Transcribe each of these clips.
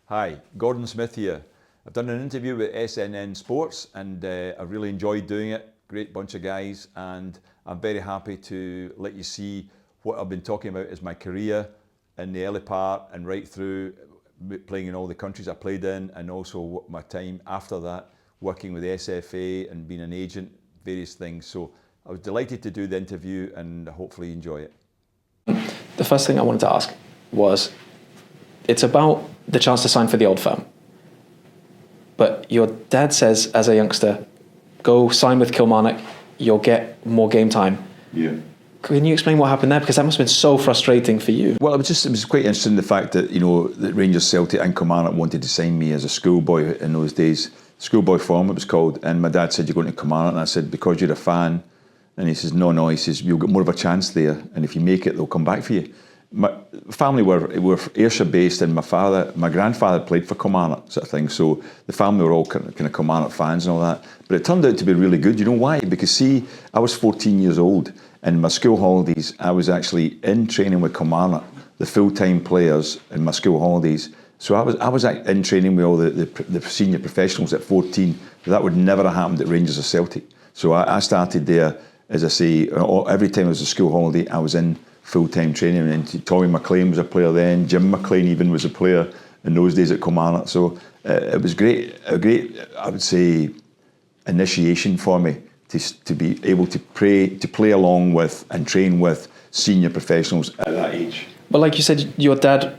Hi, Gordon Smith here. I've done an interview with SNN Sports and I've really enjoyed doing it. Great bunch of guys, and I'm very happy to let you see what I've been talking about as my career in the early part and right through playing in all the countries I played in, and also my time after that working with the SFA and being an agent, various things. So I was delighted to do the interview and hopefully enjoy it. The first thing I wanted to ask was, it's about the chance to sign for the old firm. But your dad says, as a youngster, go sign with Kilmarnock, you'll get more game time. Yeah. Can you explain what happened there? Because that must have been so frustrating for you. Well, it was quite interesting, the fact that, that Rangers, Celtic and Kilmarnock wanted to sign me as a schoolboy in those days. Schoolboy form, it was called. And my dad said, you're going to Kilmarnock. And I said, because you're a fan. And he says, no. He says, you'll get more of a chance there. And if you make it, they'll come back for you. My family were Ayrshire based, and my grandfather played for Kilmarnock, sort of thing. So the family were all kind of Kilmarnock fans and all that. But it turned out to be really good. You know why? Because see, I was 14 years old, and my school holidays, I was actually in training with Kilmarnock, the full-time players in my school holidays. So I was in training with all the senior professionals at 14. That would never have happened at Rangers or Celtic. So I started there, as I say, every time it was a school holiday, I was in full-time training. And Tommy McLean was a player then. Jim McLean even was a player in those days at Kilmarnock. So it was a great, I would say, initiation for me to be able to play along with and train with senior professionals at that age. But like you said, your dad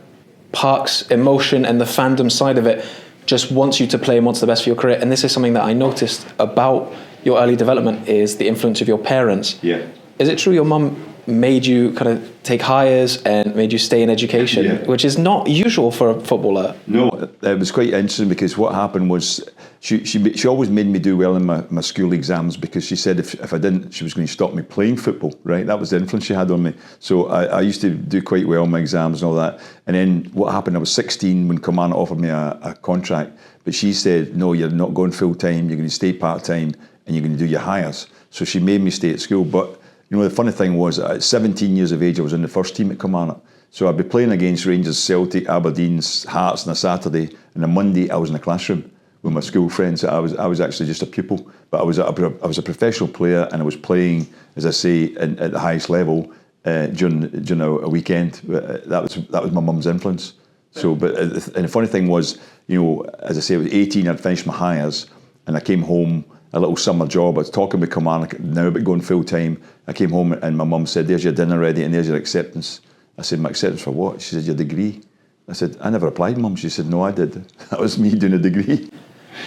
parks emotion and the fandom side of it, just wants you to play and wants the best for your career. And this is something that I noticed about your early development, is the influence of your parents. Yeah. Is it true your mum made you kind of take hires and made you stay in education, which is not usual for a footballer? No, it was quite interesting, because what happened was she always made me do well in my school exams, because she said if I didn't, she was going to stop me playing football, right? That was the influence she had on me. So I used to do quite well in my exams and all that. And then what happened, I was 16 when Kilmarnock offered me a contract, but she said, no, you're not going full-time, you're going to stay part-time and you're going to do your hires. So she made me stay at school. But the funny thing was, at 17 years of age, I was in the first team at Kilmarnock. So I'd be playing against Rangers, Celtic, Aberdeen, Hearts on a Saturday, and on Monday I was in the classroom with my school friends. I was actually just a pupil, but I was a professional player, and I was playing, as I say, at the highest level during a weekend. That was my mum's influence. So, and the funny thing was, as I say, I was 18. I'd finished my hires, and I came home. A little summer job. I was talking with Kilmarnock now about going full time. I came home and my mum said, there's your dinner ready and there's your acceptance. I said, my acceptance for what? She said, your degree. I said, I never applied, Mum. She said, no, I did. That was me doing a degree.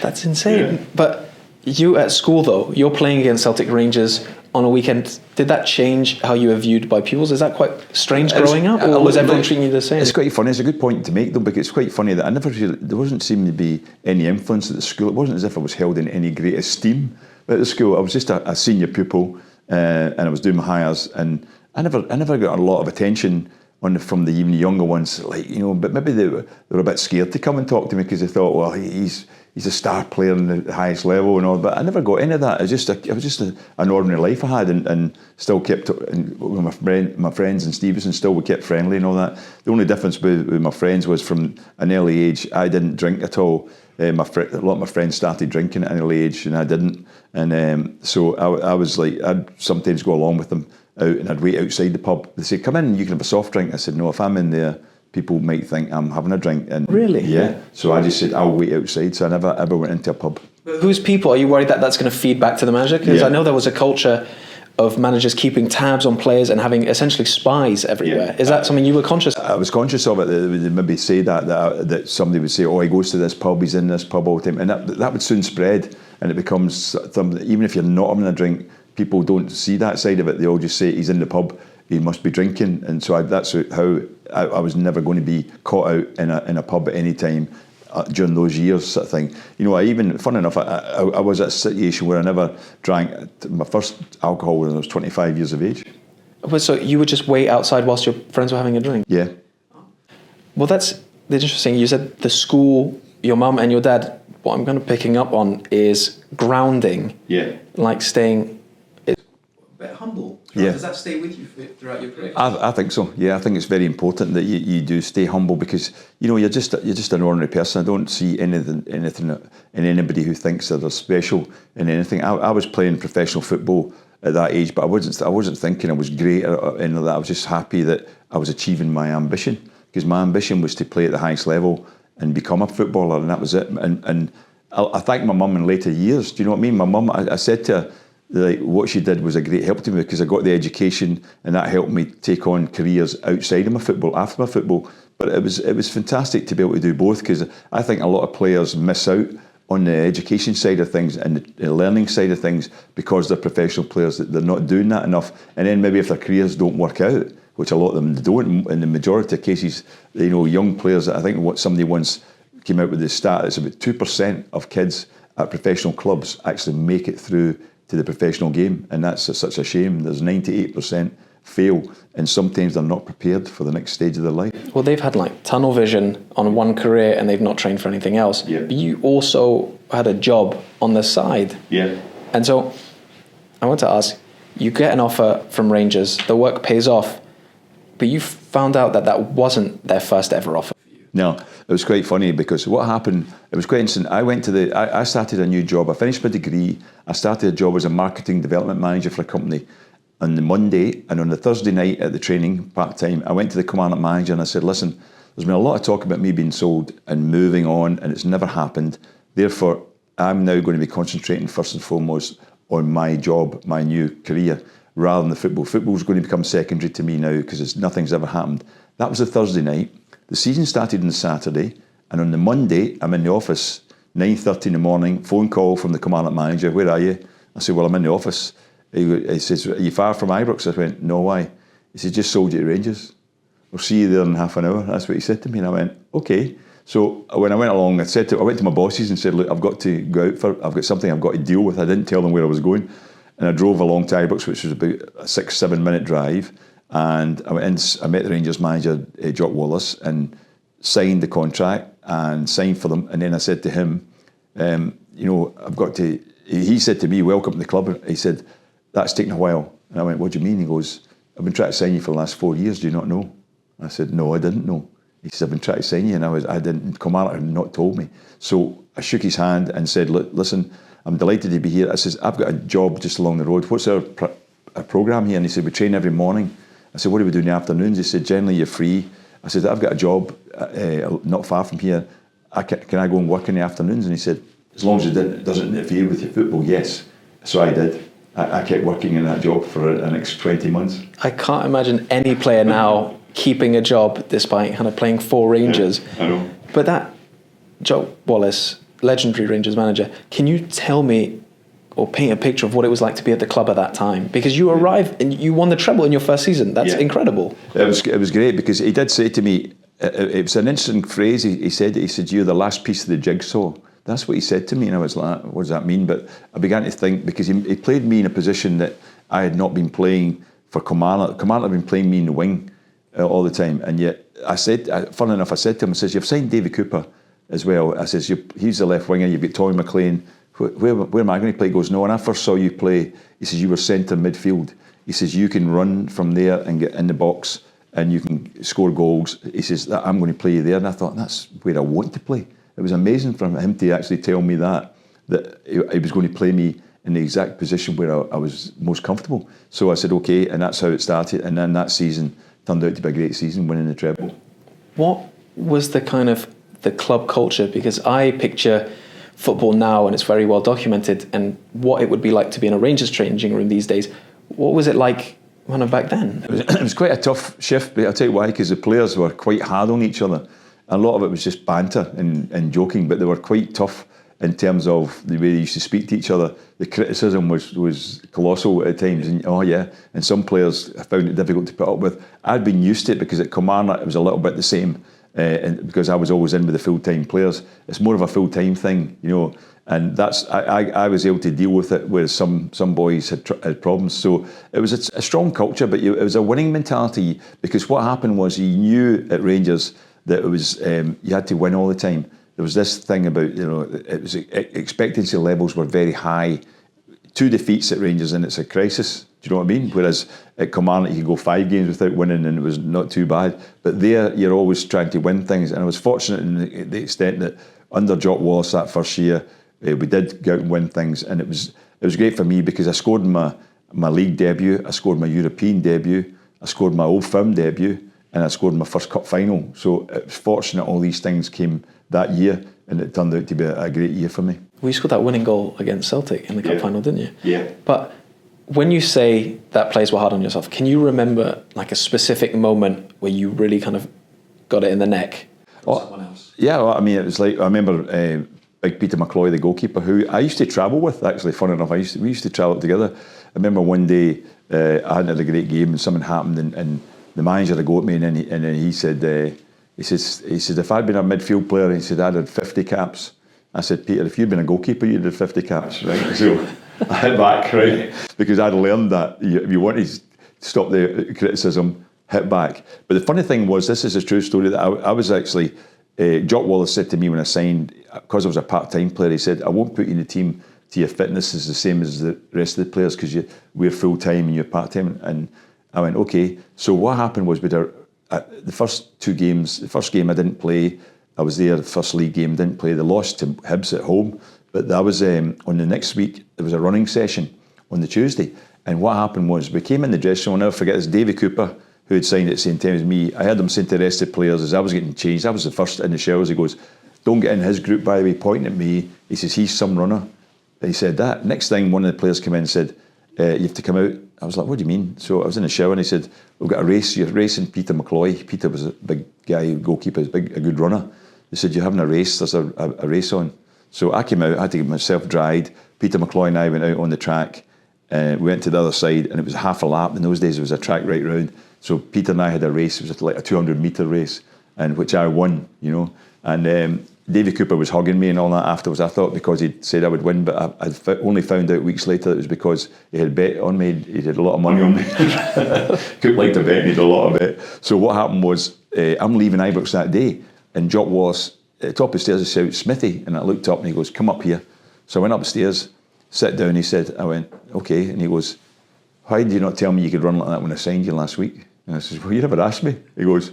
That's insane. Yeah. But you at school, though, you're playing against Celtic Rangers on a weekend. Did that change how you were viewed by pupils? Is that quite strange growing up, or was everyone treating you the same? It's quite funny. It's a good point to make, though, because it's quite funny that there wasn't seeming to be any influence at the school. It wasn't as if I was held in any great esteem at the school. I was just a senior pupil, and I was doing my hires, and I never got a lot of attention from the even younger ones, but maybe they were a bit scared to come and talk to me, because they thought, well, he's a star player in the highest level and all. But I never got any of that. It was just an ordinary life I had, and still kept with my friends and Stevenson. Still, we kept friendly and all that. The only difference with my friends was, from an early age, I didn't drink at all. A lot of my friends started drinking at an early age, and I didn't. And so I was like, I'd sometimes go along with them out, and I'd wait outside the pub. They say, come in, you can have a soft drink. I said, no, if I'm in there, people might think I'm having a drink. And really? Yeah. So I just said, I'll wait outside. So I never ever went into a pub. But whose people? Are you worried that that's going to feed back to the manager? Because I know there was a culture of managers keeping tabs on players and having essentially spies everywhere. Yeah. Is that something you were conscious of? I was conscious of it. They would maybe say that somebody would say, oh, he goes to this pub, he's in this pub all the time. And that would soon spread, and it becomes something, even if you're not having a drink, people don't see that side of it. They all just say, he's in the pub, he must be drinking. And so that's how I was never going to be caught out in a pub at any time during those years, sort of thing. Fun enough, I was at a situation where I never drank my first alcohol when I was 25 years of age. So you would just wait outside whilst your friends were having a drink? Yeah. Well, that's interesting. You said the school, your mum and your dad. What I'm kind of picking up on is grounding. Yeah. Like staying a bit humble. Yeah. Does that stay with you throughout your career? I think so. Yeah, I think it's very important that you do stay humble because you're just an ordinary person. I don't see anything in anybody who thinks that they're special in anything. I was playing professional football at that age, but I wasn't thinking I was great or anything like that. I was just happy that I was achieving my ambition because my ambition was to play at the highest level and become a footballer, and that was it. And I thank my mum in later years. Do you know what I mean? My mum, I said to her, like, what she did was a great help to me because I got the education and that helped me take on careers outside of my football, after my football. But it was fantastic to be able to do both because I think a lot of players miss out on the education side of things and the learning side of things because they're professional players, that they're not doing that enough. And then maybe if their careers don't work out, which a lot of them don't, in the majority of cases, young players, I think what somebody once came out with the stat, it's about 2% of kids at professional clubs actually make it through to the professional game, and that's such a shame. There's 98% fail, and sometimes they're not prepared for the next stage of their life. Well, they've had like tunnel vision on one career and they've not trained for anything else. Yeah. But you also had a job on the side. Yeah. And so I want to ask, you get an offer from Rangers, the work pays off, but you found out that wasn't their first ever offer. No, it was quite funny because what happened, it was quite interesting. I started a new job. I finished my degree. I started a job as a marketing development manager for a company on the Monday, and on the Thursday night at the training part-time, I went to the commandant manager and I said, listen, there's been a lot of talk about me being sold and moving on, and it's never happened. Therefore, I'm now going to be concentrating first and foremost on my job, my new career, rather than the football. Football's going to become secondary to me now because nothing's ever happened. That was a Thursday night. The season started on the Saturday, and on the Monday, I'm in the office, 9:30 in the morning, phone call from the commandant manager, where are you? I said, well, I'm in the office. He says, are you far from Ibrox? I went, no, why? He said, just sold you to Rangers. We'll see you there in half an hour. That's what he said to me, and I went, okay. So when I went along, I went to my bosses and said, look, I've got to go out I've got something I've got to deal with. I didn't tell them where I was going. And I drove along to Ibrox, which was about a 6-7 minute drive. And I met the Rangers manager, Jock Wallace, and signed the contract and signed for them. And then I said to him, I've got to, he said to me, welcome to the club. He said, that's taken a while. And I went, what do you mean? He goes, I've been trying to sign you for the last 4 years. Do you not know? I said, no, I didn't know. He said, I've been trying to sign you. And I didn't come out and not told me. So I shook his hand and said, look, listen, I'm delighted to be here. I said, I've got a job just along the road. What's our programme here? And he said, we train every morning. I said, what do we do in the afternoons? He said, generally you're free. I said, I've got a job not far from here. Can I go and work in the afternoons? And he said, as long as it doesn't interfere with your football, yes. So I did. I kept working in that job for the next 20 months. I can't imagine any player now keeping a job despite kind of playing for Rangers. Yeah, I know. But that Jock Wallace, legendary Rangers manager, can you tell me or paint a picture of what it was like to be at the club at that time? Because you arrived and you won the treble in your first season. That's incredible. It was great because he did say to me, it was an interesting phrase. He said, you're the last piece of the jigsaw. That's what he said to me, and I was like, what does that mean? But I began to think, because he played me in a position that I had not been playing for Kamala. Kamala had been playing me in the wing all the time, and yet I said, funnily enough, I said to him, I says, you've signed Davy Cooper as well. I says, he's the left winger, you've got Tommy McLean. Where am I going to play? He goes, no, when I first saw you play, he says, you were centre midfield. He says, you can run from there and get in the box and you can score goals. He says, I'm going to play you there. And I thought, that's where I want to play. It was amazing for him to actually tell me that he was going to play me in the exact position where I was most comfortable. So I said, okay, and that's how it started. And then that season turned out to be a great season, winning the treble. What was the kind of the club culture? Because I picture football now, and it's very well documented, and what it would be like to be in a Rangers changing room these days. What was it like when back then? It was quite a tough shift, but I'll tell you why, because the players were quite hard on each other. A lot of it was just banter and joking, but they were quite tough in terms of the way they used to speak to each other. The criticism was colossal at times, and some players found it difficult to put up with. I'd been used to it because at Kilmarnock it was a little bit the same, and because I was always in with the full-time players. It's more of a full-time thing, and that's I was able to deal with it, whereas some boys had problems. So it was a strong culture, but it was a winning mentality, because what happened was you knew at Rangers that it was you had to win all the time. There was this thing about, it was expectancy levels were very high 2 defeats at Rangers and it's a crisis. Do you know what I mean? Whereas at Kilmarnock you could go 5 games without winning and it was not too bad. But there you're always trying to win things. And I was fortunate in the extent that under Jock Wallace that first year, we did go out and win things. And it was great for me because I scored my league debut, I scored my European debut, I scored my Old Firm debut, and I scored my first cup final. So it was fortunate all these things came that year, and it turned out to be a great year for me. Well, you scored that winning goal against Celtic in the cup final, didn't you? Yeah. But when you say that players were hard on yourself, can you remember like a specific moment where you really kind of got it in the neck from someone else? Yeah, well, I mean, it was like, I remember Big Peter McCloy, the goalkeeper, who I used to travel with, actually, fun enough. We used to travel together. I remember one day I hadn't had a great game and something happened and the manager had a go at me and then he said, he said, if I'd been a midfield player, he said, I'd had 50 caps. I said, Peter, if you'd been a goalkeeper, you'd have 50 caps, right? So I hit back, right? Because I'd learned that if you want to stop the criticism, hit back. But the funny thing was, this is a true story, that I was actually, Jock Wallace said to me when I signed, because I was a part-time player, he said, I won't put you in the team till your fitness is the same as the rest of the players because we're full-time and you're part-time. And I went, okay. So what happened was the first 2 games, the first game I didn't play, I was there, the first league game, didn't play. They lost to Hibs at home. But that was on the next week, there was a running session on the Tuesday. And what happened was, we came in the dressing room, I'll never forget this, Davy Cooper, who had signed at the same time as me. I heard him saying to the rest of the players as I was getting changed, I was the first in the showers, he goes, don't get in his group, by the way, pointing at me. He says, he's some runner. He said that. Next thing, one of the players came in and said, you have to come out. I was like, what do you mean? So I was in the shower and he said, we've got a race, you're racing Peter McCloy. Peter was a big guy, goalkeeper, a good runner. They said, you're having a race, there's a race on. So I came out, I had to get myself dried. Peter McCloy and I went out on the track. We went to the other side and it was half a lap. In those days, it was a track right round. So Peter and I had a race, it was like a 200-metre race, and which I won, you know. And Davy Cooper was hugging me and all that afterwards. I thought because he'd said I would win, but I only found out weeks later it was because he had bet on me. He had a lot of money on me. Coop liked to bet and he had a lot of bet. So what happened was, I'm leaving Ibrox that day, and Jock Wallace, at the top of the stairs, he shouted, Smithy, and I looked up and he goes, come up here. So I went upstairs, sat down, he said, I went, okay, and he goes, why did you not tell me you could run like that when I signed you last week? And I said, well, you never asked me. He goes,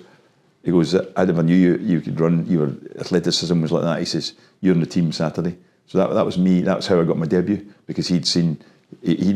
I never knew you could run, your athleticism was like that. He says, you're in the team Saturday. So that was me, that's how I got my debut, because he'd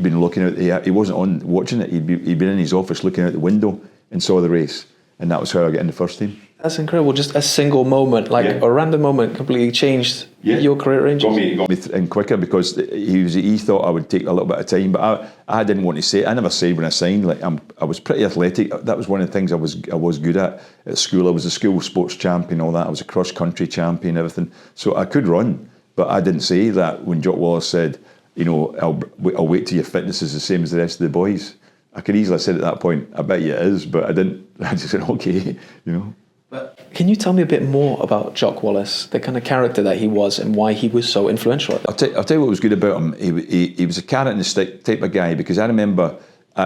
been looking out, he wasn't on watching it, he'd been in his office looking out the window and saw the race, and that was how I got in the first team. That's incredible, just a single moment, a random moment completely changed your career at Rangers. Got me in quicker because he thought I would take a little bit of time, but I didn't want to say it. I never said when I signed, like I was pretty athletic. That was one of the things I was good at school. I was a school sports champion, all that. I was a cross-country champion, everything. So I could run, but I didn't say that when Jock Wallace said, you know, I'll wait till your fitness is the same as the rest of the boys. I could easily have said at that point, I bet you it is, but I didn't. I just said, okay, you know. But can you tell me a bit more about Jock Wallace, the kind of character that he was and why he was so influential? I'll tell you what was good about him. He was a carrot in the stick type of guy, because I remember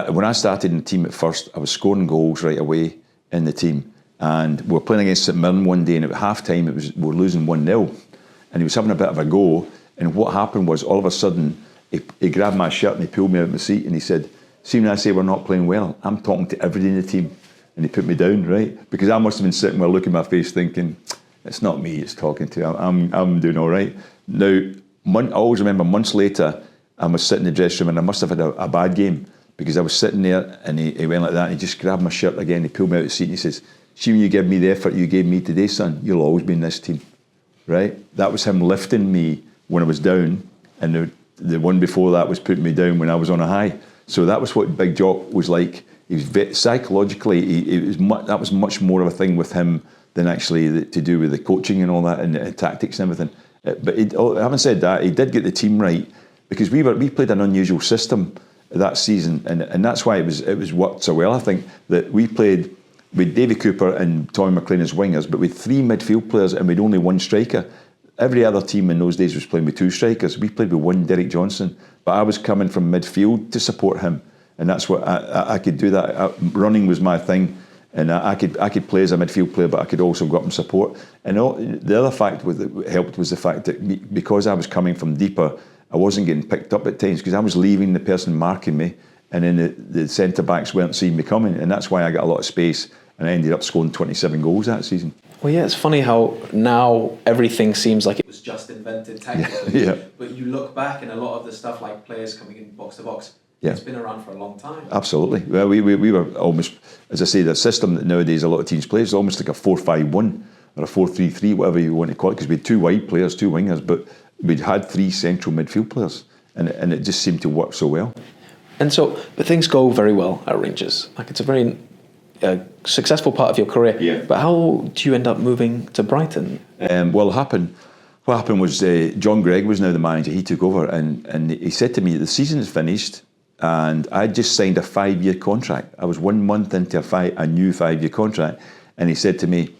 when I started in the team at first, I was scoring goals right away in the team. And we were playing against St Mirren one day, and at half-time we were losing 1-0. And he was having a bit of a go. And what happened was, all of a sudden, he grabbed my shirt and he pulled me out of my seat and he said, see, when I say we're not playing well, I'm talking to everybody in the team. And he put me down, right? Because I must have been sitting there looking at my face thinking, it's not me it's talking to, I'm doing all right. Now, I always remember months later, I was sitting in the dressing room and I must have had a bad game, because I was sitting there and he went like that and he just grabbed my shirt again, he pulled me out of the seat and he says, see, when you give me the effort you gave me today, son, you'll always be in this team, right? That was him lifting me when I was down, and the one before that was putting me down when I was on a high. So that was what Big Jock was like. He was psychologically, that was much more of a thing with him than actually to do with the coaching and all that, and tactics and everything. But having said that, he did get the team right, because we played an unusual system that season, and that's why it was worked so well. I think that we played with Davy Cooper and Tommy McLean as wingers, but with 3 midfield players and with only 1 striker. Every other team in those days was playing with 2 strikers. We played with 1, Derek Johnson, but I was coming from midfield to support him. And that's what I could do that. Running was my thing, and I could play as a midfield player, but I could also go up and support. And the other fact that helped was the fact that because I was coming from deeper, I wasn't getting picked up at times because I was leaving the person marking me, and then the centre backs weren't seeing me coming, and that's why I got a lot of space, and I ended up scoring 27 goals that season. Well, yeah, it's funny how now everything seems like it was just invented technically. Yeah. But you look back and a lot of the stuff like players coming in box to box, it's been around for a long time. Absolutely. Well, we were almost, as I say, the system that nowadays a lot of teams play is almost like a 4-5-1 or a 4-3-3, whatever you want to call it, because we had 2 wide players, 2 wingers, but we'd had 3 central midfield players, and it just seemed to work so well. And so, but things go very well at Rangers. Like, it's a very successful part of your career. Yeah. But how do you end up moving to Brighton? What happened was John Gregg was now the manager. He took over, and he said to me, the season's finished, and I'd just signed a 5-year contract. I was 1 month into a new 5-year contract, and he said to me,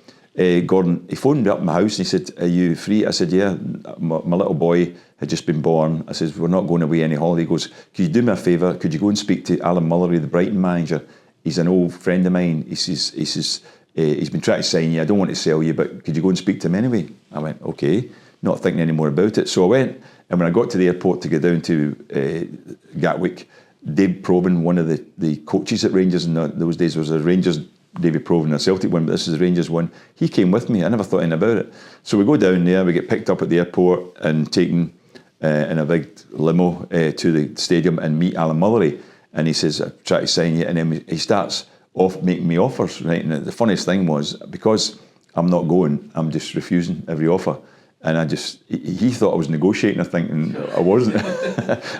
Gordon, he phoned me up in my house and he said, are you free? I said, yeah, my little boy had just been born. I said, we're not going away any holiday. He goes, could you do me a favour? Could you go and speak to Alan Mullery, the Brighton manager? He's an old friend of mine. He says, he's been trying to sign you. I don't want to sell you, but could you go and speak to him anyway? I went, okay, not thinking any more about it. So I went, and when I got to the airport to go down to Gatwick, Dave Probin, one of the coaches at Rangers in those days, was a Rangers, David Probin, a Celtic one, but this is the Rangers one. He came with me. I never thought anything about it. So we go down there, we get picked up at the airport and taken in a big limo to the stadium and meet Alan Mullery. And he says, I try to sign you. And then he starts off making me offers, right? And the funniest thing was, because I'm not going, I'm just refusing every offer. And he thought I was negotiating, I think, and I wasn't.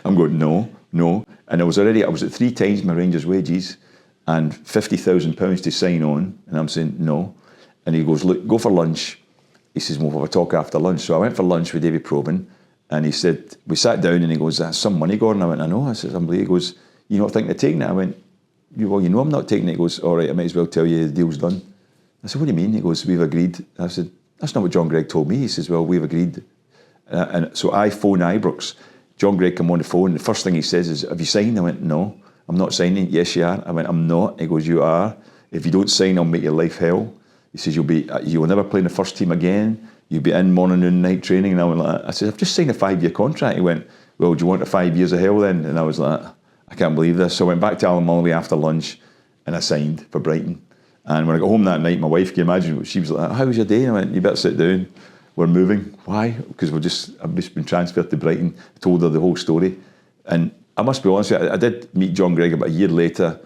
I'm going, no. And I was at 3 times my Rangers wages and £50,000 to sign on. And I'm saying, no. And he goes, look, go for lunch. He says, well, we'll talk after lunch. So I went for lunch with David Probin, and he said, we sat down, and he goes, that's some money, Gordon. I went, I know. I said, he goes, you not thinking of taking it? I went, well, you know I'm not taking it. He goes, all right, I might as well tell you the deal's done. I said, what do you mean? He goes, we've agreed. I said, that's not what John Gregg told me. He says, well, we've agreed. And so I phone Ibrox. John Gregg come on the phone. The first thing he says is, have you signed? I went, no, I'm not signing. Yes, you are. I went, I'm not. He goes, you are. If you don't sign, I'll make your life hell. He says, you will never play in the first team again. You'll be in morning, noon, night training. And I went like that. I said, I've just signed a 5-year contract. He went, well, do you want the 5 years of hell then? And I was like, I can't believe this. So I went back to Alan Mullery after lunch, and I signed for Brighton. And when I got home that night, my wife, can you imagine, she was like, how was your day? And I went, you better sit down. We're moving. Why? Because I've just been transferred to Brighton. I told her the whole story. And I must be honest with you, I did meet John Gregg about a year later.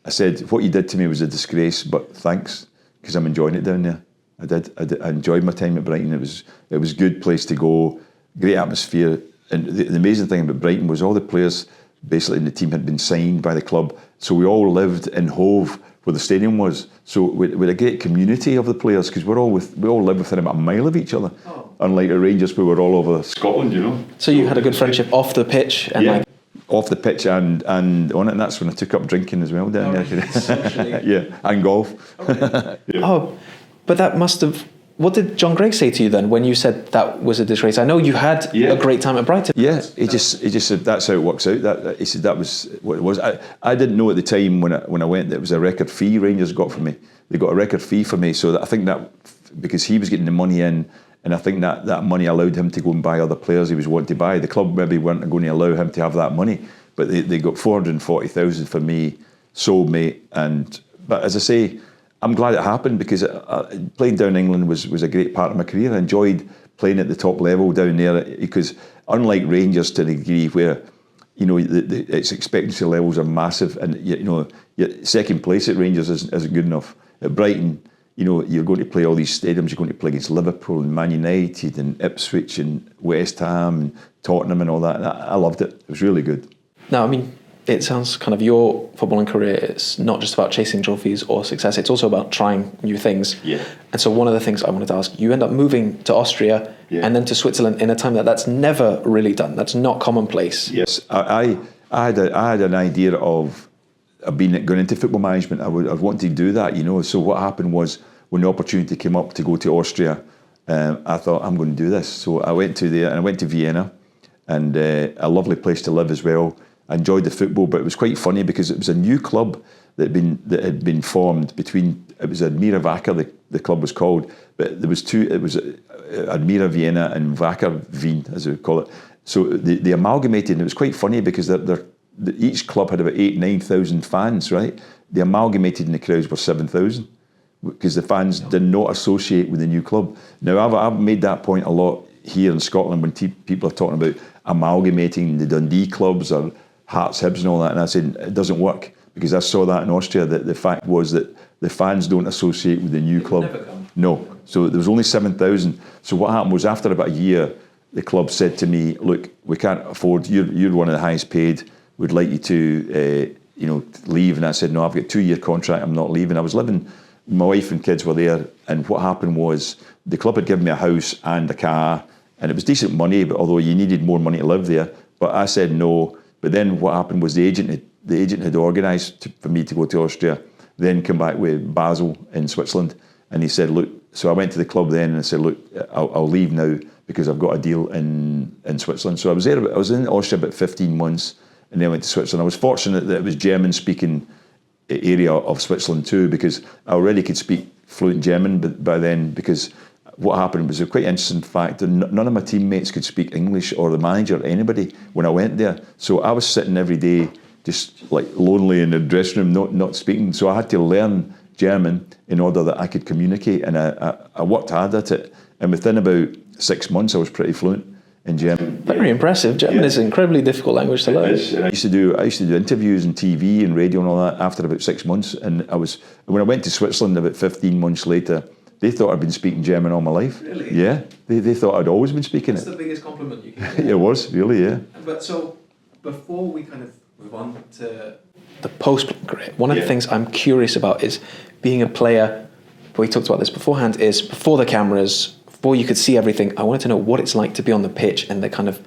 I said, what you did to me was a disgrace, but thanks, because I'm enjoying it down there. I enjoyed my time at Brighton. It was a good place to go, great atmosphere. And the amazing thing about Brighton was all the players basically in the team had been signed by the club. So we all lived in Hove, where the stadium was. So we had a great community of the players, because we all lived within about a mile of each other. Oh. Unlike the Rangers, we were all over Scotland, you know. So you had a good friendship off the pitch, and off the pitch and on it, and that's when I took up drinking as well down there. Yeah, and golf. Okay. Yeah. Oh, but that must have. What did John Gregg say to you then when you said that was a disgrace? I know you had a great time at Brighton. Yeah, he just said that's how it works out. He said that was what it was. I didn't know at the time when I went that it was a record fee Rangers got for me. They got a record fee for me, so I think that because he was getting the money in, and I think that money allowed him to go and buy other players he was wanting to buy. The club maybe weren't going to allow him to have that money, but they got 440,000 for me, sold me, but as I say, I'm glad it happened, because playing down in England was a great part of my career. I enjoyed playing at the top level down there, because unlike Rangers to a degree where, you know, its expectancy levels are massive, and you know, second place at Rangers isn't good enough. At Brighton, you know, you're going to play all these stadiums. You're going to play against Liverpool and Man United and Ipswich and West Ham and Tottenham and all that. I loved it. It was really good. No, I mean, it sounds kind of your footballing career is not just about chasing trophies or success. It's also about trying new things. Yeah. And so one of the things I wanted to ask, you end up moving to Austria and then to Switzerland in a time that's never really done. That's not commonplace. Yes, I had an idea of going into football management. I wanted to do that, you know. So what happened was, when the opportunity came up to go to Austria, I thought, I'm going to do this. So I went to there, and I went to Vienna, and a lovely place to live as well. I enjoyed the football, but it was quite funny because it was a new club that had been formed between. It was Admira Wacker, the club was called, but there was two. It was Admira Vienna and Wacker Wien, as we would call it. So they amalgamated, and it was quite funny because each club had about 8,000-9,000 fans, right? They amalgamated, and the crowds were 7,000 because the fans did not associate with the new club. Now, I've made that point a lot here in Scotland when people are talking about amalgamating the Dundee clubs or Hearts, Hibs and all that, and I said it doesn't work because I saw that in Austria, that the fact was that the fans don't associate with the new club. Never come. No. So there was only 7,000. So what happened was after about a year, the club said to me, look, we can't afford, you're one of the highest paid, we'd like you to leave. And I said, no, I've got a 2-year contract, I'm not leaving. I was living, my wife and kids were there, and what happened was the club had given me a house and a car, and it was decent money, but although you needed more money to live there. But I said no. But then what happened was the agent had organised for me to go to Austria, then come back with Basel in Switzerland, and he said, look, so I went to the club then and I said, look, I'll leave now because I've got a deal in Switzerland. So I was in Austria about 15 months, and then went to Switzerland. I was fortunate that it was German-speaking area of Switzerland too, because I already could speak fluent German by then, because what happened was a quite interesting fact that none of my teammates could speak English, or the manager, or anybody, when I went there. So I was sitting every day just like lonely in the dressing room, not speaking. So I had to learn German in order that I could communicate, and I worked hard at it. And within about 6 months, I was pretty fluent in German. Very impressive. German is an incredibly difficult language to learn. I used to do interviews and TV and radio and all that after about 6 months. And when I went to Switzerland about 15 months later, they thought I'd been speaking German all my life. Really? Yeah, they thought I'd always been speaking That's it. the biggest compliment you can get. It was, really, yeah. But so, before we kind of move on to the post-playing career, one of the things I'm curious about is being a player, we talked about this beforehand, is before the cameras, before you could see everything, I wanted to know what it's like to be on the pitch and the kind of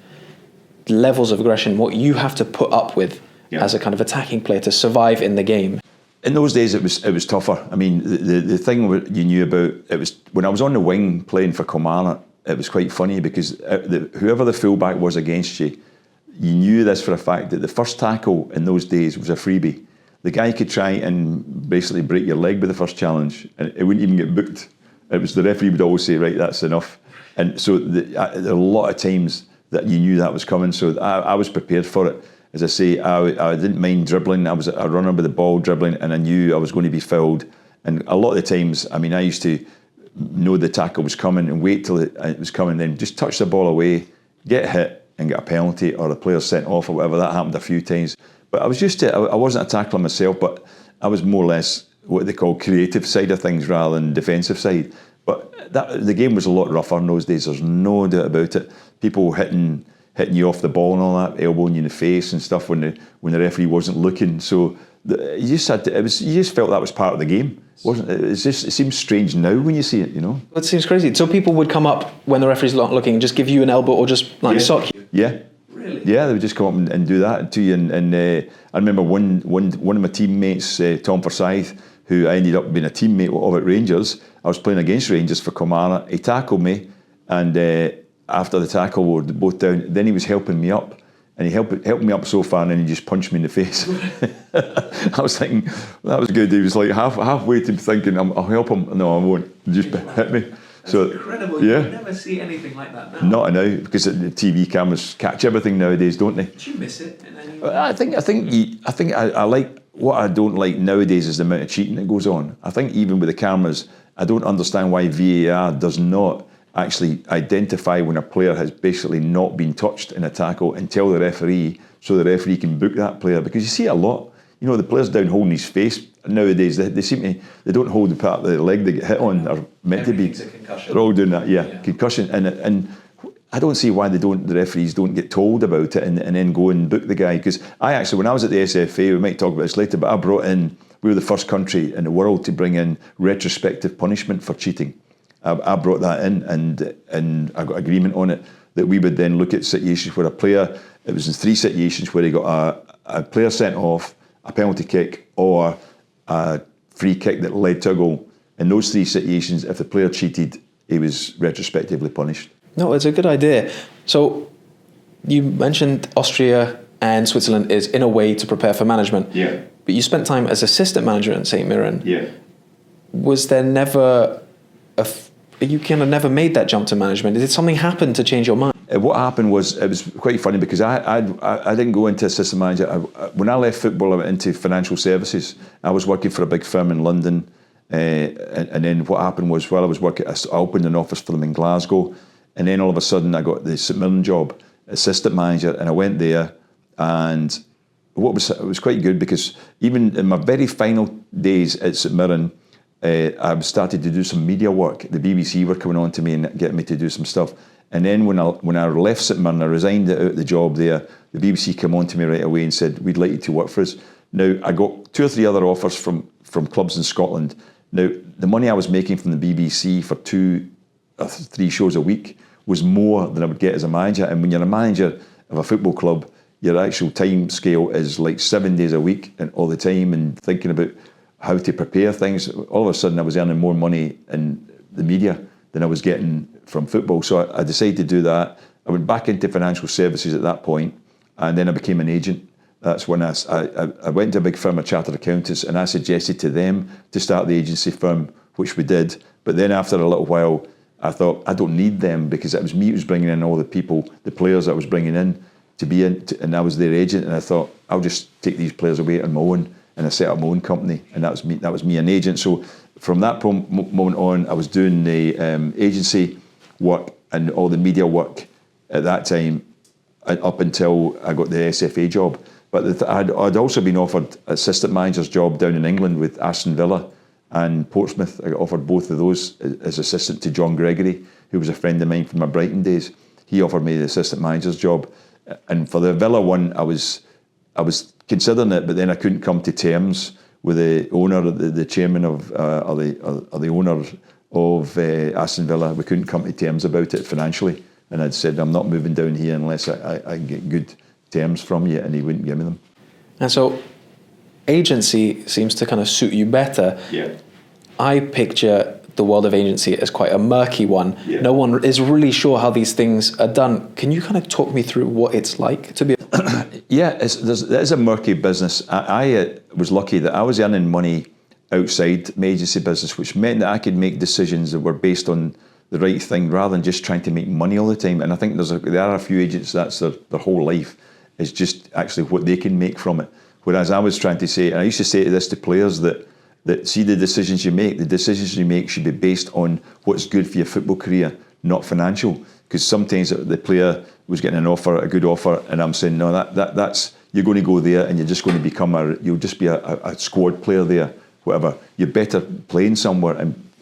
levels of aggression, what you have to put up with as a kind of attacking player to survive in the game. In those days, it was tougher. I mean, the thing you knew about it was when I was on the wing playing for Kilmarnock. It was quite funny because whoever the fullback was against you, you knew this for a fact that the first tackle in those days was a freebie. The guy could try and basically break your leg with the first challenge, and it wouldn't even get booked. It was the referee would always say, "Right, that's enough." And so there are a lot of times that you knew that was coming. So I was prepared for it. As I say, I didn't mind dribbling. I was a runner with the ball dribbling, and I knew I was going to be fouled. And a lot of the times, I mean, I used to know the tackle was coming and wait till it was coming, then just touch the ball away, get hit and get a penalty, or the player sent off or whatever. That happened a few times. But I was used to it. I wasn't a tackler myself, but I was more or less what they call creative side of things rather than defensive side. But the game was a lot rougher in those days. There's no doubt about it. People hitting you off the ball and all that, elbowing you in the face and stuff when the referee wasn't looking. So you just had to. You just felt that was part of the game, wasn't it? It seems strange now when you see it. You know, It seems crazy. So people would come up when the referee's not looking and just give you an elbow or just sock you. Yeah. Really? Yeah, they would just come up and do that to you. And I remember one of my teammates, Tom Forsyth, who I ended up being a teammate of at Rangers. I was playing against Rangers for Kilmarnock. He tackled me, and after the tackle, we were both down. Then he was helping me up, and he helped me up so far, and then he just punched me in the face. I was thinking, that was good. He was like halfway to thinking, I'll help him. No, I won't. He just hit me. That's incredible. Yeah. You never see anything like that now. Not now, because the TV cameras catch everything nowadays, don't they? Did you miss it in any way? I think I like, what I don't like nowadays is the amount of cheating that goes on. I think even with the cameras, I don't understand why VAR does not actually identify when a player has basically not been touched in a tackle and tell the referee, so the referee can book that player. Because you see it a lot. You know, the player's down holding his face nowadays. They don't hold the part of the leg they get hit on. Are meant to be. A concussion. They're all doing that. Yeah. Concussion. And I don't see why the referees don't get told about it and then go and book the guy. Because when I was at the SFA, we might talk about this later, but we were the first country in the world to bring in retrospective punishment for cheating. I brought that in, and I got agreement on it that we would then look at situations where a player, it was in 3 situations where he got a player sent off, a penalty kick, or a free kick that led to a goal. In those 3 situations, if the player cheated, he was retrospectively punished. No, it's a good idea. So you mentioned Austria and Switzerland is in a way to prepare for management. Yeah. But you spent time as assistant manager in St. Mirren. Yeah. Was there never you kind of never made that jump to management? Did something happen to change your mind? what happened was, it was quite funny because I didn't go into assistant manager. When I left football, I went into financial services. I was working for a big firm in London, and then what happened was, while I was working, I opened an office for them in Glasgow, and then all of a sudden I got the St Mirren job, assistant manager, and I went there, and it was quite good because even in my very final days at St Mirren, I started to do some media work. The BBC were coming on to me and getting me to do some stuff. And then when I left St Mirren, I resigned out of the job there. The BBC came on to me right away and said, we'd like you to work for us. Now, I got 2 or 3 other offers from clubs in Scotland. Now, the money I was making from the BBC for 2 or 3 shows a week was more than I would get as a manager. And when you're a manager of a football club, your actual time scale is like 7 days a week and all the time, and thinking about how to prepare things. All of a sudden I was earning more money in the media than I was getting from football. So I decided to do that. I went back into financial services at that point, and then I became an agent. That's when I went to a big firm of chartered accountants, and I suggested to them to start the agency firm, which we did. But then after a little while, I thought, I don't need them, because it was me who was bringing in all the people, the players I was bringing in to be in, and I was their agent. And I thought, I'll just take these players away on my own. And I set up my own company, and that was me, an agent. So from that moment on, I was doing the agency work and all the media work at that time, up until I got the SFA job. But I'd also been offered assistant manager's job down in England with Aston Villa and Portsmouth. I got offered both of those as assistant to John Gregory, who was a friend of mine from my Brighton days. He offered me the assistant manager's job, and for the Villa one, I was considering it, but then I couldn't come to terms with the owner, the chairman of or the owner of Aston Villa. We couldn't come to terms about it financially, and I'd said, I'm not moving down here unless I get good terms from you, and he wouldn't give me them. And so agency seems to kind of suit you better. Yeah. I picture the world of agency as quite a murky one. Yeah. No one is really sure how these things are done. Can you kind of talk me through what it's like to be? Yeah, there's a murky business. I was lucky that I was earning money outside my agency business, which meant that I could make decisions that were based on the right thing rather than just trying to make money all the time. And I think there are a few agents that's their whole life is just actually what they can make from it. Whereas I was trying to say, and I used to say this to players, that see, the decisions you make should be based on what's good for your football career, not financial. Because sometimes the player was getting a good offer, and I'm saying, no, that's you're going to go there and you're just going to become you'll just be a squad player there, whatever. You're better playing somewhere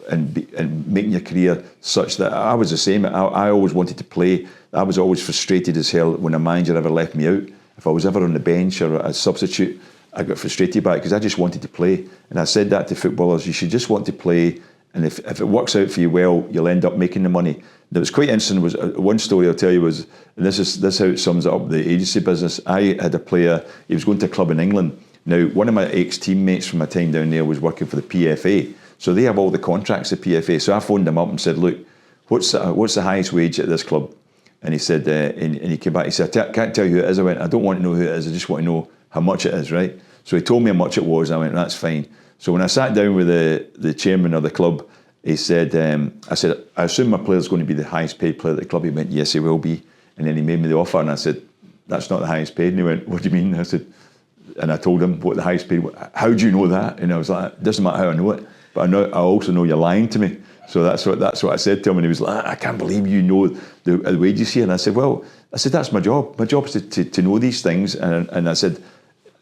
and making your career such that. I was the same. I always wanted to play. I was always frustrated as hell when a manager ever left me out. If I was ever on the bench or a substitute, I got frustrated by it because I just wanted to play. And I said that to footballers, you should just want to play, and if it works out for you well, you'll end up making the money. That was quite interesting. Was one story I'll tell you was, and this how it sums up the agency business. I had a player, he was going to a club in England. Now, one of my ex-teammates from my time down there was working for the PFA, so they have all the contracts at PFA. So I phoned him up and said, look, what's the highest wage at this club? And he said, and he came back, he said, I can't tell you who it is. I went, I don't want to know who it is, I just want to know how much it is, right? So he told me how much it was, and I went, that's fine. So when I sat down with the chairman of the club, he said, I said, I assume my player's going to be the highest paid player at the club. He went, yes, he will be. And then he made me the offer, and I said, that's not the highest paid. And he went, what do you mean? I said, and I told him what the highest paid was. How do you know that? And I was like, it doesn't matter how I know it, but I also know you're lying to me. So that's what I said to him, and he was like, I can't believe you know the wages here. And I said, that's my job. My job is to know these things. And I said,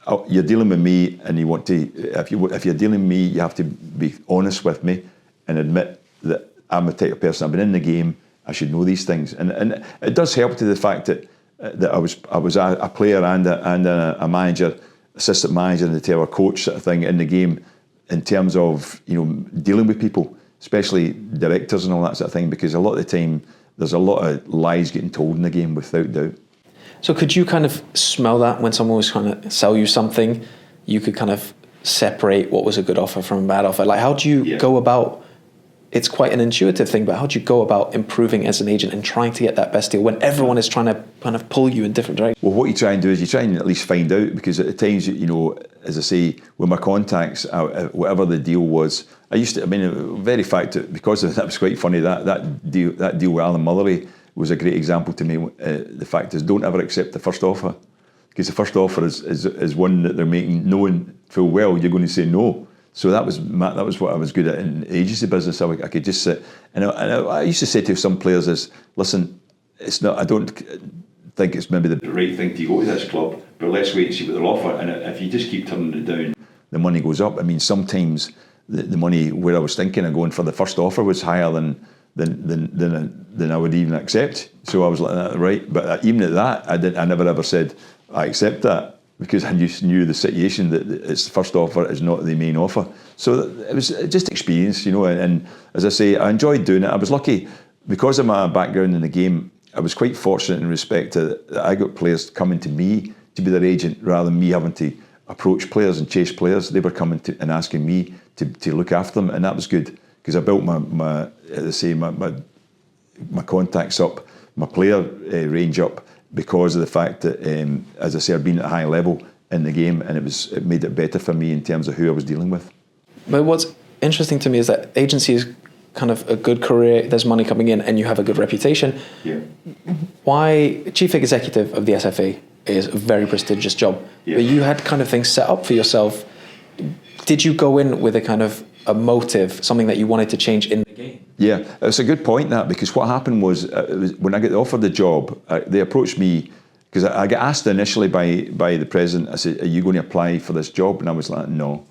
oh, you're dealing with me, and you want to. If you're dealing with me, you have to be honest with me and admit that I'm the type of person. I've been in the game. I should know these things. And it does help to the fact that I was a player and a manager, assistant manager, and a coach sort of thing in the game, in terms of dealing with people, especially directors and all that sort of thing, because a lot of the time there's a lot of lies getting told in the game, without doubt. So could you kind of smell that when someone was trying to sell you something? You could kind of separate what was a good offer from a bad offer. Like, how do you go about? It's quite an intuitive thing, but how do you go about improving as an agent and trying to get that best deal when everyone is trying to kind of pull you in different directions? Well, what you try and do is you try and at least find out, because at times, as I say, with my contacts, whatever the deal was, the very fact that, because that was quite funny, that deal with Alan Mullery was a great example to me. The fact is, don't ever accept the first offer, because the first offer is one that they're making, knowing full well you're going to say no. So that was what I was good at in the agency business. I could just sit, and I used to say to some players is, listen, it's not. I don't think it's maybe the right thing to go to this club, but let's wait and see what they'll offer. And if you just keep turning it down, the money goes up. I mean, sometimes the money where I was thinking of going for the first offer was higher than I would even accept. So I was like, right. But even at that, I never ever said I accept that, because I just knew the situation that it's the first offer is not the main offer. So it was just experience, you know. And as I say, I enjoyed doing it. I was lucky because of my background in the game. I was quite fortunate in respect to that I got players coming to me to be their agent rather than me having to approach players and chase players. They were coming to and asking me to look after them, and that was good, because I built my contacts up, my player range up, because of the fact that, as I say, I've been at a high level in the game, and it made it better for me in terms of who I was dealing with. But what's interesting to me is that agency is kind of a good career, there's money coming in, and you have a good reputation. Yeah. Why chief executive of the SFA is a very prestigious job, but you had kind of things set up for yourself. Did you go in with a kind of a motive, something that you wanted to change in the game? Yeah, it's a good point, that, because what happened was, when I got offered the job, they approached me, because I got asked initially by the president. I said, are you going to apply for this job? And I was like, no.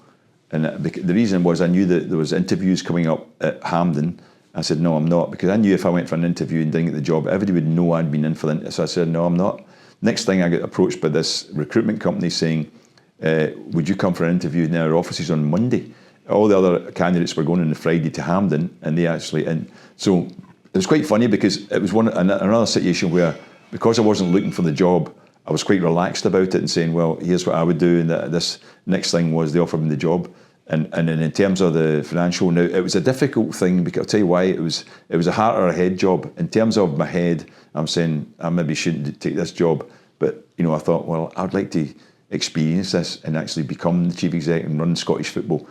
And the reason was, I knew that there was interviews coming up at Hampden. I said, no, I'm not, because I knew if I went for an interview and didn't get the job, everybody would know I'd been in for the interview. So I said, no, I'm not. Next thing, I got approached by this recruitment company saying, would you come for an interview in our offices on Monday? All the other candidates were going on the Friday to Hampden, and they actually, and so it was quite funny, because it was another situation where, because I wasn't looking for the job, I was quite relaxed about it and saying, well, here's what I would do, and this next thing was they offered me the job. And then in terms of the financial, now it was a difficult thing, because I'll tell you why. It was a heart or a head job. In terms of my head, I'm saying I maybe shouldn't take this job, but you know, I thought, well, I'd like to experience this and actually become the chief executive and run Scottish football.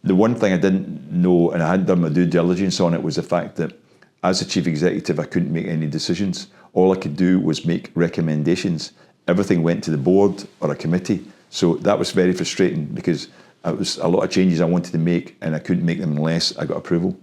The one thing I didn't know, and I hadn't done my due diligence on it, was the fact that as a chief executive, I couldn't make any decisions. All I could do was make recommendations. Everything went to the board or a committee. So that was very frustrating, because it was a lot of changes I wanted to make, and I couldn't make them unless I got approval.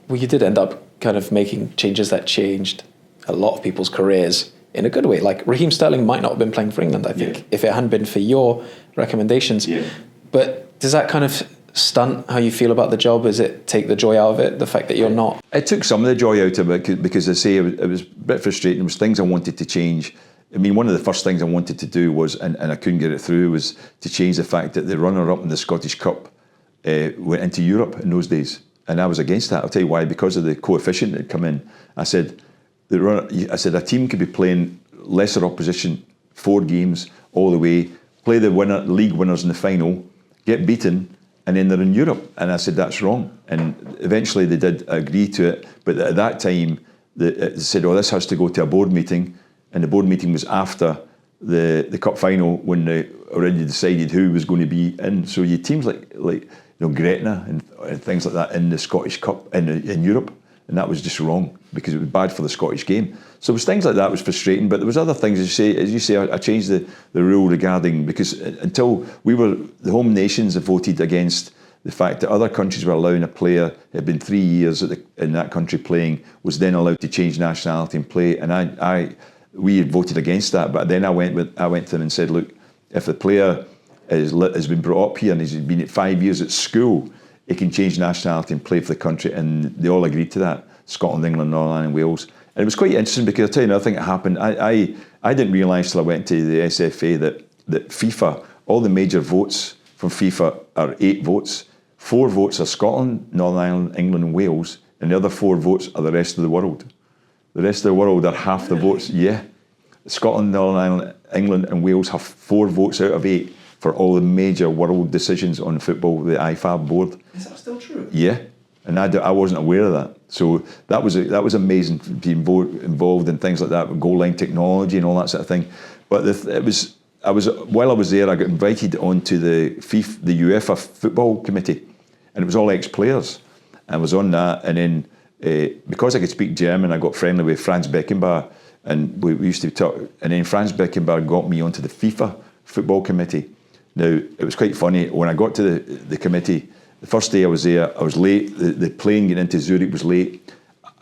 Well, you did end up kind of making changes that changed a lot of people's careers in a good way. Like Raheem Sterling might not have been playing for England, I think, if it hadn't been for your recommendations. Yeah. But does that kind of stunt how you feel about the job? Is it take the joy out of it, the fact that you're not? It took some of the joy out of it, because I say it was a bit frustrating. There was things I wanted to change. I mean, one of the first things I wanted to do was, and I couldn't get it through, was to change the fact that the runner-up in the Scottish Cup went into Europe in those days. And I was against that. I'll tell you why. Because of the coefficient that had come in. I said a team could be playing lesser opposition 4 games all the way, play the league winners in the final, get beaten, and then they're in Europe. And I said, that's wrong. And eventually they did agree to it. But at that time, they said, oh, this has to go to a board meeting. And the board meeting was after the cup final, when they already decided who was going to be in. So you had teams like Gretna and things like that in the Scottish Cup in Europe. And that was just wrong, because it was bad for the Scottish game. So it was things like that was frustrating. But there was other things, as you say, I changed the rule regarding, because until the home nations have voted against the fact that other countries were allowing a player who had been 3 years in that country playing, was then allowed to change nationality and play. And we had voted against that. But then I went to them and said, look, if the player has been brought up here and he's been at 5 years at school, he can change nationality and play for the country. And they all agreed to that. Scotland, England, Northern Ireland and Wales. And it was quite interesting, because I'll tell you another thing that happened. I didn't realise till I went to the SFA that FIFA, all the major votes from FIFA are 8 votes. 4 votes are Scotland, Northern Ireland, England and Wales. And the other 4 votes are the rest of the world. The rest of the world are half the votes. Yeah. Scotland, Northern Ireland, England and Wales have 4 votes out of 8 for all the major world decisions on football, the IFAB board. Is that still true? Yeah. And I wasn't aware of that. So that was amazing to be involved in things like that, with goal line technology and all that sort of thing. But while I was there, I got invited onto the UEFA Football Committee, and it was all ex-players. I was on that, and then because I could speak German, I got friendly with Franz Beckenbauer, and we used to talk. And then Franz Beckenbauer got me onto the FIFA football committee. Now, it was quite funny. When I got to the committee, the first day I was there, I was late. The plane getting into Zurich was late.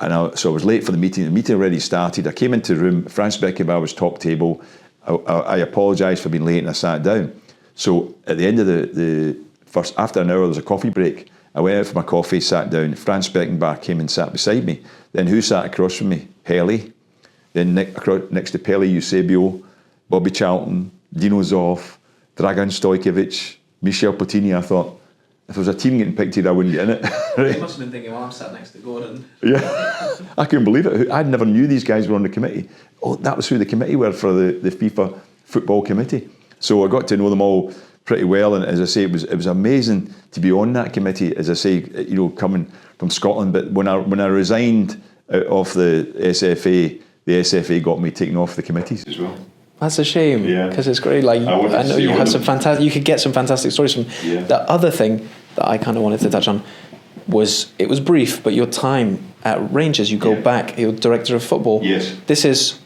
So I was late for the meeting. The meeting already started. I came into the room. Franz Beckenbauer was top table. I apologised for being late and I sat down. So at the end of the first, after an hour, there was a coffee break. I went out for my coffee, sat down. Franz Beckenbauer came and sat beside me. Then who sat across from me? Pele. Then next to Pele, Eusebio, Bobby Charlton, Dino Zoff, Dragan Stojkovic, Michel Platini. I thought, if there was a team getting picked here, I wouldn't get in it. Right? You must have been thinking, well, I'm sat next to Gordon. Yeah, I couldn't believe it. I never knew these guys were on the committee. Oh, that was who the committee were for the FIFA football committee. So I got to know them all pretty well, and as I say, it was amazing to be on that committee. As I say, coming from Scotland, but when I resigned out of the SFA, the SFA got me taken off the committees as well. That's a shame, because it's great. Like I know you had some fantastic. You could get some fantastic stories from. The other thing that I kind of wanted to touch on was, it was brief, but your time at Rangers. You go back. You're director of football. Yes. This is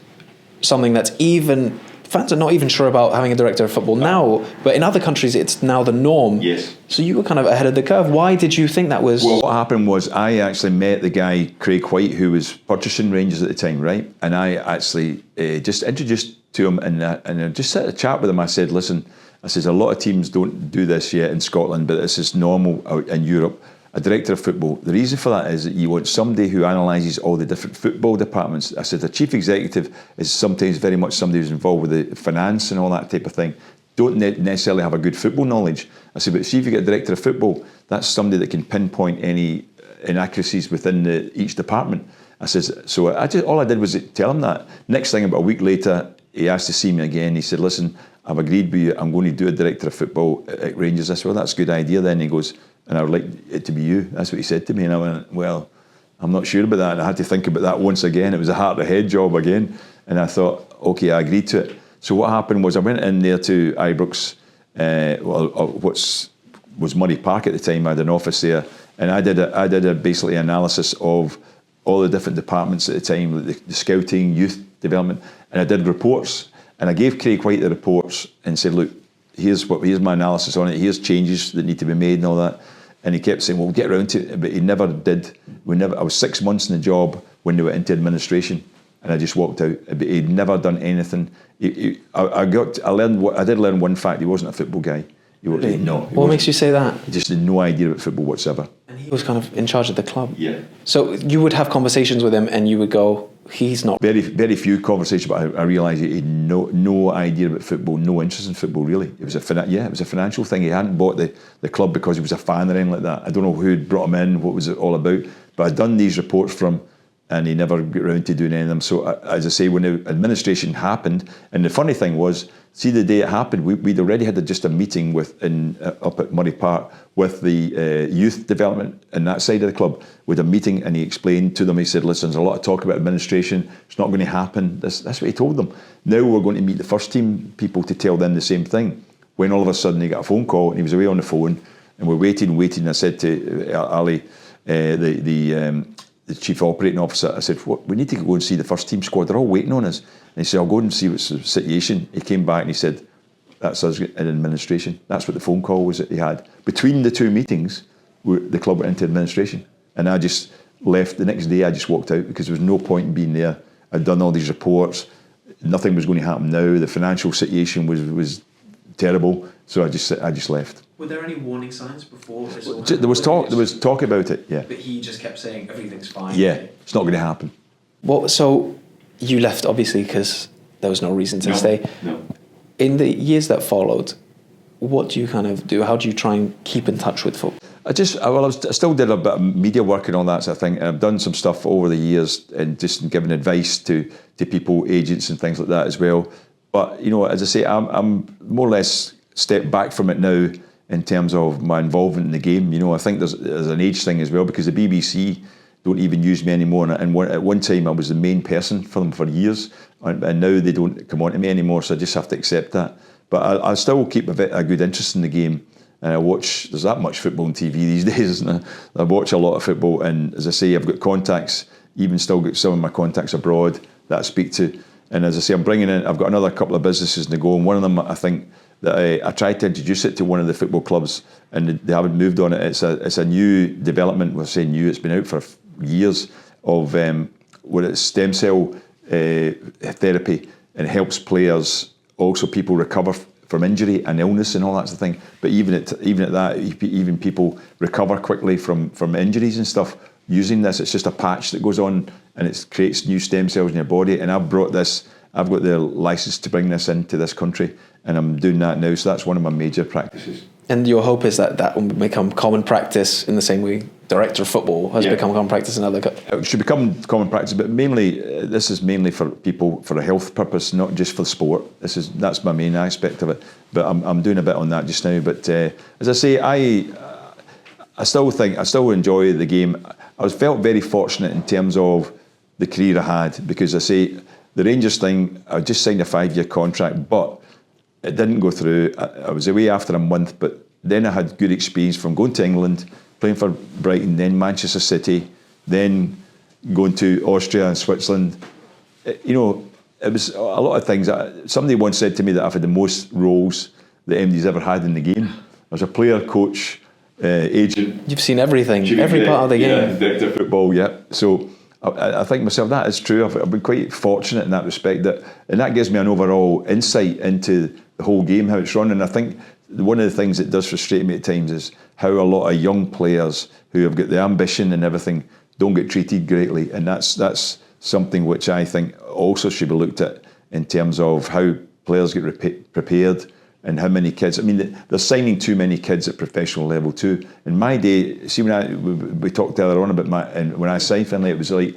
something that's even fans are not even sure about having a director of football now. But in other countries, it's now the norm. Yes. So you were kind of ahead of the curve. Why did you think that was? Well, what happened was I actually met the guy Craig White, who was purchasing Rangers at the time, right? And I actually just introduced to him, and I just sat a chat with him. I said, listen, I says, a lot of teams don't do this yet in Scotland, but this is normal out in Europe. A director of football, the reason for that is that you want somebody who analyses all the different football departments. I said, the chief executive is sometimes very much somebody who's involved with the finance and all that type of thing. Don't necessarily have a good football knowledge. I said, but see if you get a director of football, that's somebody that can pinpoint any inaccuracies within each department. I says, so all I did was tell him that. Next thing, about a week later, he asked to see me again. He said, listen, I've agreed with you. I'm going to do a director of football at Rangers. I said, well, that's a good idea then. He goes, and I would like it to be you. That's what he said to me. And I went, well, I'm not sure about that. And I had to think about that once again. It was a heart of head job again. And I thought, okay, I agreed to it. So what happened was I went in there to Ibrox, was Murray Park at the time. I had an office there. And I did a basically analysis of all the different departments at the time, the scouting, youth development. And I did reports. And I gave Craig White the reports and said, look, here's my analysis on it. Here's changes that need to be made and all that. And he kept saying, well, we'll get around to it. But he never did. I was 6 months in the job when they went into administration, and I just walked out. But he'd never done anything. I did learn one fact. He wasn't a football guy. Really? No. What makes you say that? He just had no idea about football whatsoever. And he was kind of in charge of the club. Yeah. So you would have conversations with him and you would go, he's not... Very, very few conversations, but I realised he had no idea about football, no interest in football, really. It was a financial thing. He hadn't bought the club because he was a fan or anything like that. I don't know who'd brought him in, what was it all about, but I'd done these reports for him, and he never got around to doing any of them. So, as I say, when the administration happened, and the funny thing was, see, the day it happened, we'd already had just a meeting up at Murray Park with the youth development and that side of the club, with a meeting, and he explained to them, he said, listen, there's a lot of talk about administration, it's not going to happen. That's what he told them. Now we're going to meet the first team people to tell them the same thing. When all of a sudden he got a phone call, and he was away on the phone, and we're waiting, and I said to Ali, the chief operating officer, I said, we need to go and see the first team squad. They're all waiting on us. And he said, I'll go and see what's the situation. He came back and he said, that's us in administration. That's what the phone call was that he had. Between the two meetings, the club went into administration. And I just left. The next day I just walked out because there was no point in being there. I'd done all these reports. Nothing was going to happen now. The financial situation was terrible. So I just left. Were there any warning signs before this all happened? There was talk about it, yeah. But he just kept saying everything's fine. Yeah, it's not going to happen. Well, so you left obviously because there was no reason to stay. No. In the years that followed, what do you kind of do? How do you try and keep in touch with football? I still did a bit of media work and all that sort of thing. And I've done some stuff over the years and just giving advice to people, agents and things like that as well. But, as I say, I'm more or less stepped back from it now in terms of my involvement in the game. I think there's an age thing as well, because the BBC don't even use me anymore. And at one time I was the main person for them for years, and now they don't come on to me anymore, so I just have to accept that. But I still keep a good interest in the game, and I watch. There's that much football on TV these days, isn't there? I watch a lot of football, and as I say, I've got contacts. Even still got some of my contacts abroad that I speak to. And as I say, I'm bringing in. I've got another couple of businesses to go, and one of them I think that I tried to introduce it to one of the football clubs, and they haven't moved on it. It's a new development. We're saying new. It's been out for years of what it's stem cell therapy, and it helps players, also people recover from injury and illness and all that sort of thing. But even at that, even people recover quickly from injuries and stuff using this. It's just a patch that goes on, and it creates new stem cells in your body. And I've got the license to bring this into this country, and I'm doing that now. So that's one of my major practices. And your hope is that will become common practice in the same way director of football has become common practice in other countries? It should become common practice, but mainly this is mainly for people for a health purpose, not just for sport. That's my main aspect of it. But I'm doing a bit on that just now. But as I say, I still enjoy the game. I felt very fortunate in terms of the career I had, because I say the Rangers thing, I just signed a 5-year contract, but it didn't go through. I was away after a month, but then I had good experience from going to England, playing for Brighton, then Manchester City, then going to Austria and Switzerland. It was a lot of things. Somebody once said to me that I've had the most roles that MD's ever had in the game. I was a player, coach, agent. You've seen everything, every part of the game. Yeah, director of football, yeah. So I think myself, that is true. I've been quite fortunate in that respect, and that gives me an overall insight into the whole game, how it's run. And I think one of the things that does frustrate me at times is how a lot of young players who have got the ambition and everything don't get treated greatly, and that's something which I think also should be looked at in terms of how players get prepared. And how many kids? I mean, they're signing too many kids at professional level too. In my day, see, we talked earlier on about and when I signed Finlay, it was like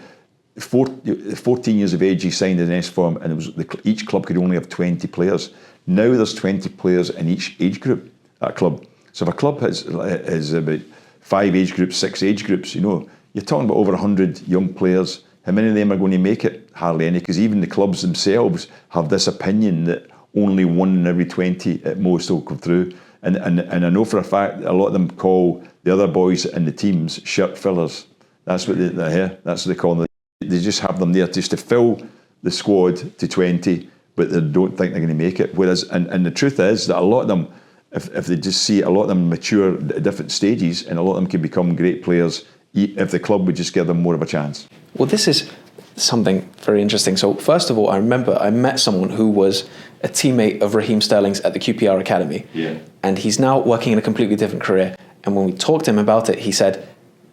14 years of age. He signed an S form, and it was each club could only have 20 players. Now there's 20 players in each age group at a club. So if a club has about 5 age groups, 6 age groups, you're talking about over 100 young players. How many of them are going to make it? Hardly any, because even the clubs themselves have this opinion that only 1 in every 20 at most will come through. And I know for a fact a lot of them call the other boys in the teams shirt fillers. That's what that's what they call them. They just have them there just to fill the squad to 20, but they don't think they're going to make it. Whereas, and the truth is that a lot of them, if they just see, a lot of them mature at different stages, and a lot of them can become great players if the club would just give them more of a chance. Well, this is something very interesting. So first of all, I remember I met someone who was a teammate of Raheem Sterling's at the QPR Academy. Yeah. And he's now working in a completely different career. And when we talked to him about it, he said,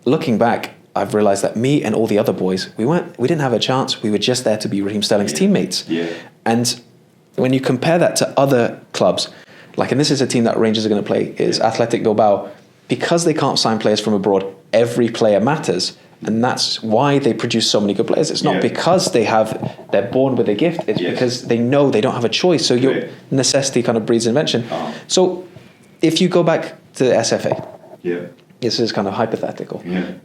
looking back, I've realised that me and all the other boys, we didn't have a chance. We were just there to be Raheem Sterling's teammates. Yeah. And when you compare that to other clubs, and this is a team that Rangers are going to play, is Athletic Bilbao, because they can't sign players from abroad, every player matters. And that's why they produce so many good players. It's not because they're born with a gift. It's because they know they don't have a choice. So your necessity kind of breeds invention. So if you go back to the SFA, this is kind of hypothetical. Yeah.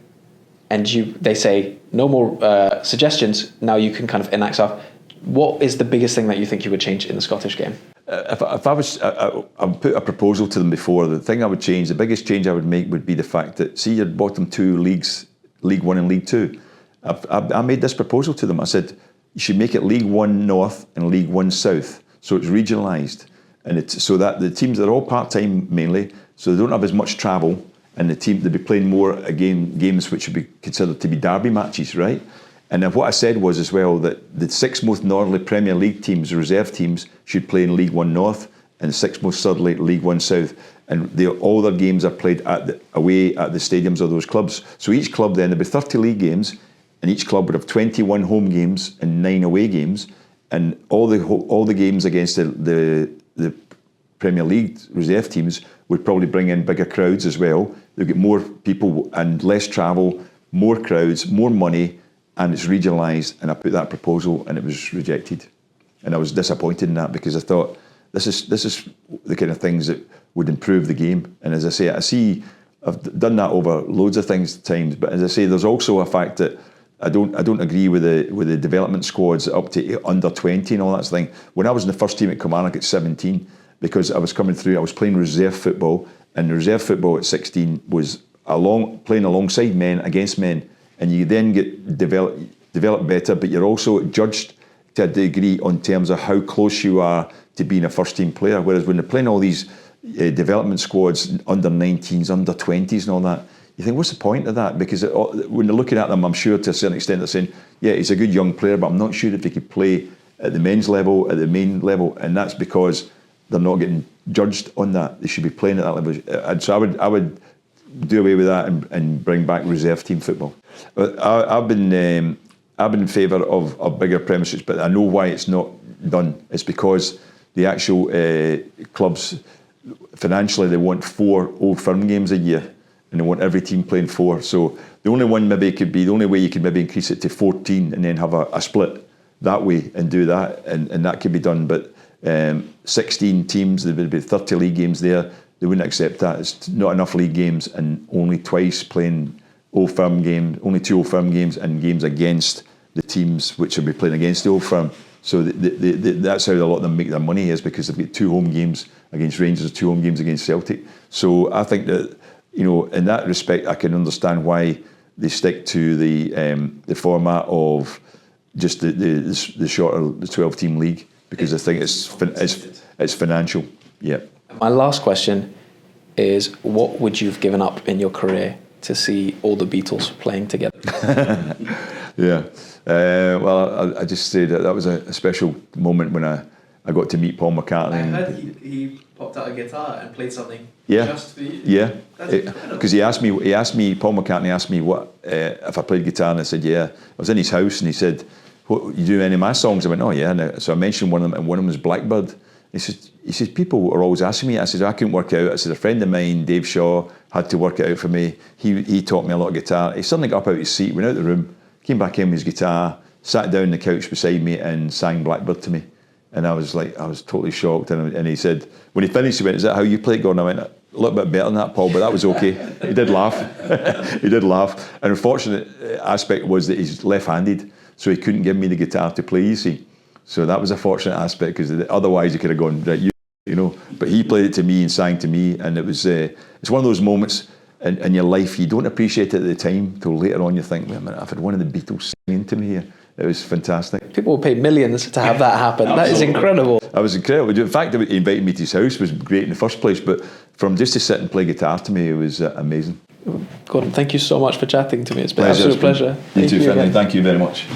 And they say no more suggestions. Now you can kind of enact stuff. What is the biggest thing that you think you would change in the Scottish game? If I was, I put a proposal to them before. The thing I would change, the biggest change I would make would be the fact that, see, your bottom 2 leagues, League 1 and League 2. I made this proposal to them. I said, you should make it League 1 North and League 1 South, so it's regionalised, and it's so that the teams are all part-time mainly, so they don't have as much travel, and they'll be playing more games which would be considered to be derby matches, right? And then what I said was as well that the 6 most northerly Premier League teams, reserve teams, should play in League 1 North, and the 6 most southerly League 1 South. And all their games are played away at the stadiums of those clubs. So each club then, there'd be 30 league games, and each club would have 21 home games and 9 away games. And all the games against the Premier League reserve teams would probably bring in bigger crowds as well. They'll get more people and less travel, more crowds, more money, and it's regionalised. And I put that proposal, and it was rejected. And I was disappointed in that, because I thought, this is the kind of things that would improve the game. And as I say, I've done that over loads of times. But as I say, there's also a fact that I don't agree with the development squads up to under 20 and all that thing. When I was in the first team at Kilmarnock at 17, because I was coming through, I was playing reserve football, and the reserve football at 16 was playing alongside men, against men, and you then get develop better, but you're also judged to a degree on terms of how close you are to being a first team player. Whereas when they're playing all these development squads, under 19s, under 20s and all that, you think, what's the point of that? Because when they're looking at them, I'm sure to a certain extent they're saying, yeah, he's a good young player, but I'm not sure if he could play at the men's level, at the main level, and that's because they're not getting judged on that. They should be playing at that level. And so I would do away with that and bring back reserve team football. I've been in favour of bigger premises, but I know why it's not done. It's because the actual clubs, financially, they want 4 Old Firm games a year, and they want every team playing 4. So the only way you could maybe increase it to 14 and then have a split that way and do that, and that could be done. But 16 teams, there would be 30 league games there. They wouldn't accept that. It's not enough league games, and only twice playing Old Firm games, only 2 Old Firm games, and games against the teams which will be playing against the Old Firm. So that's how a lot of them make their money, is because they've got 2 home games against Rangers, 2 home games against Celtic. So I think that, in that respect, I can understand why they stick to the format of just the shorter, the 12-team league, because I think it's financial. Yeah. My last question is, what would you have given up in your career to see all the Beatles playing together? Yeah. Well, I just say that was a special moment when I got to meet Paul McCartney. I heard he popped out a guitar and played something. Yeah. Just for you. Yeah. Because Paul McCartney asked me what if I played guitar, and I said, yeah. I was in his house, and he said, "What, you do any of my songs?" I went, "Oh yeah." So I mentioned one of them, and one of them was Blackbird. He says, people are always asking me. I said, I couldn't work it out. I said, a friend of mine, Dave Shaw, had to work it out for me. He taught me a lot of guitar. He suddenly got up out of his seat, went out of the room, came back in with his guitar, sat down on the couch beside me and sang Blackbird to me. And I was totally shocked. And he said, when he finished, he went, "Is that how you play it, Gordon?" I went, "A little bit better than that, Paul, but that was okay." He did laugh. He did laugh. An unfortunate aspect was that he's left-handed, so he couldn't give me the guitar to play, you see. So that was a fortunate aspect, because otherwise he could have gone, right, But he played it to me and sang to me, and it was it's one of those moments in your life you don't appreciate it at the time till later on. You think, wait a minute, I've had one of the Beatles singing to me here. It was fantastic. People will pay millions to have that happen. That is incredible. That was incredible. In fact, he invited me to his house was great in the first place, but from just to sit and play guitar to me, it was amazing. Gordon, thank you so much for chatting to me. It's been an absolute pleasure. You too, Finlay. Thank you very much.